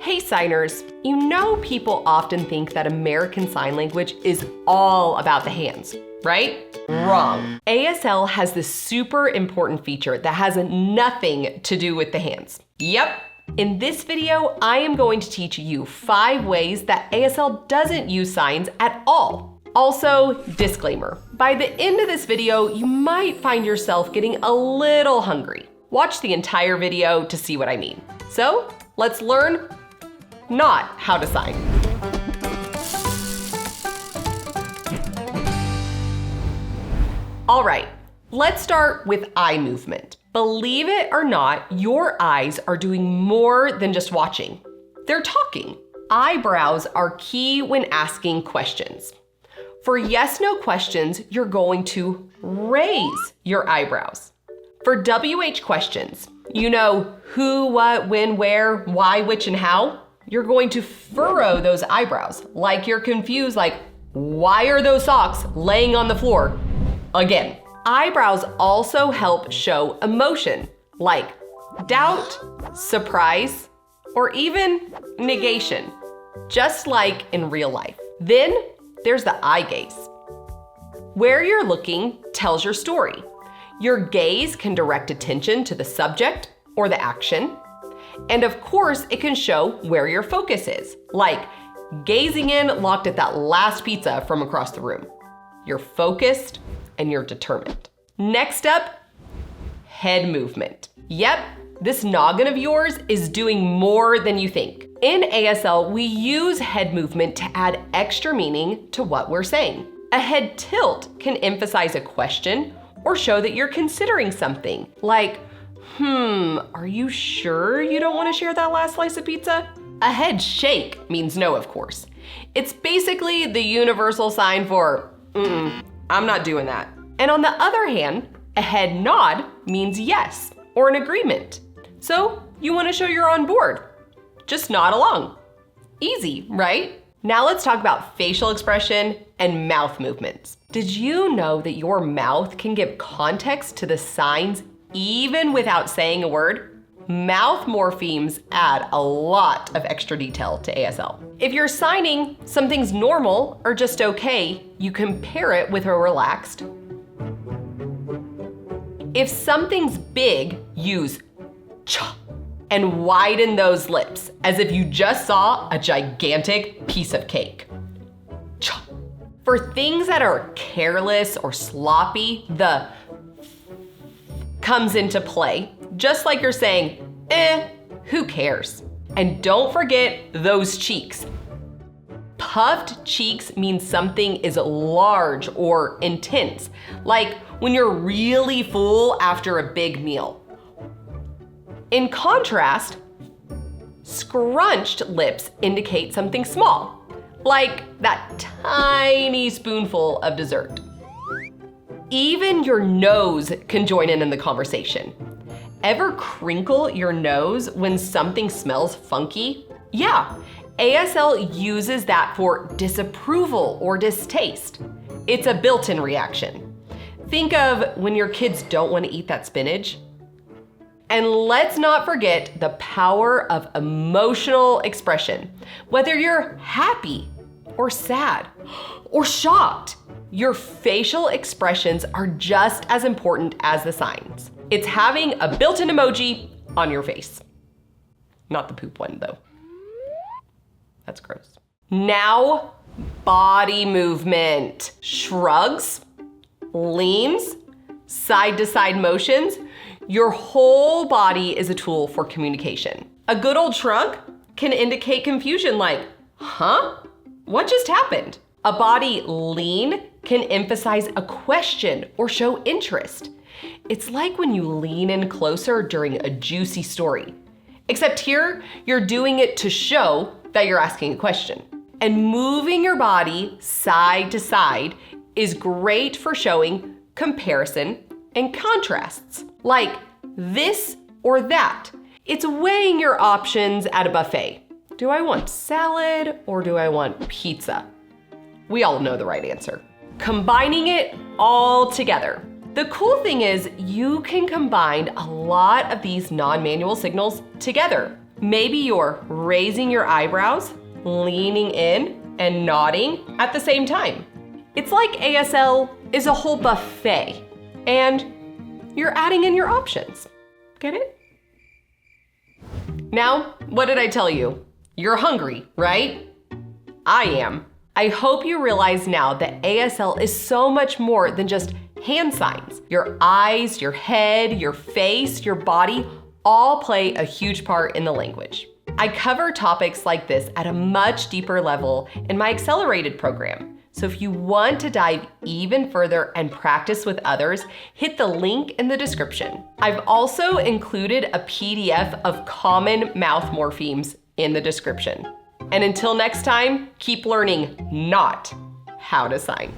Hey signers, you know people often think that American Sign Language is all about the hands, right? Wrong. ASL has this super important feature that has nothing to do with the hands. Yep. In this video, I am going to teach you 5 ways that ASL doesn't use signs at all. Also, disclaimer, by the end of this video, you might find yourself getting a little hungry. Watch the entire video to see what I mean. So, let's learn not how to sign. All right, let's start with eye movement. Believe it or not, your eyes are doing more than just watching. They're talking. Eyebrows are key when asking questions. For yes/no questions, you're going to raise your eyebrows. For WH questions, you know who, what, when, where, why, which, and how, you're going to furrow those eyebrows like you're confused, like, why are those socks laying on the floor? Again, eyebrows also help show emotion, like doubt, surprise, or even negation, just like in real life. Then there's the eye gaze. Where you're looking tells your story. Your gaze can direct attention to the subject or the action. And of course, it can show where your focus is, like gazing in locked at that last pizza from across the room. You're focused and you're determined. Next up, head movement. Yep, this noggin of yours is doing more than you think. In ASL, we use head movement to add extra meaning to what we're saying. A head tilt can emphasize a question or show that you're considering something, like, are you sure you don't want to share that last slice of pizza? A head shake means no, of course. It's basically the universal sign for, I'm not doing that. And on the other hand, a head nod means yes, or an agreement. So you want to show you're on board. Just nod along. Easy, right? Now let's talk about facial expression and mouth movements. Did you know that your mouth can give context to the signs even without saying a word? Mouth morphemes add a lot of extra detail to ASL. If you're signing something's normal or just okay, you can pair it with a relaxed. If something's big, use cha and widen those lips as if you just saw a gigantic piece of cake. Cha. For things that are careless or sloppy, the comes into play, just like you're saying, who cares? And don't forget those cheeks. Puffed cheeks means something is large or intense, like when you're really full after a big meal. In contrast, scrunched lips indicate something small, like that tiny spoonful of dessert. Even your nose can join in the conversation. Ever crinkle your nose when something smells funky? Yeah, ASL uses that for disapproval or distaste. It's a built-in reaction. Think of when your kids don't want to eat that spinach. And let's not forget the power of emotional expression. Whether you're happy or sad or shocked, your facial expressions are just as important as the signs. It's having a built-in emoji on your face. Not the poop one, though. That's gross. Now, body movement. Shrugs, leans, side-to-side motions. Your whole body is a tool for communication. A good old shrug can indicate confusion like, what just happened? A body lean can emphasize a question or show interest. It's like when you lean in closer during a juicy story. Except here, you're doing it to show that you're asking a question. And moving your body side to side is great for showing comparison and contrasts, like this or that. It's weighing your options at a buffet. Do I want salad or do I want pizza? We all know the right answer. Combining it all together. The cool thing is you can combine a lot of these non-manual signals together. Maybe you're raising your eyebrows, leaning in, and nodding at the same time. It's like ASL is a whole buffet, and you're adding in your options. Get it? Now, what did I tell you? You're hungry, right? I am. I hope you realize now that ASL is so much more than just hand signs. Your eyes, your head, your face, your body all play a huge part in the language. I cover topics like this at a much deeper level in my accelerated program. So if you want to dive even further and practice with others, hit the link in the description. I've also included a PDF of common mouth morphemes in the description. And until next time, keep learning not how to sign.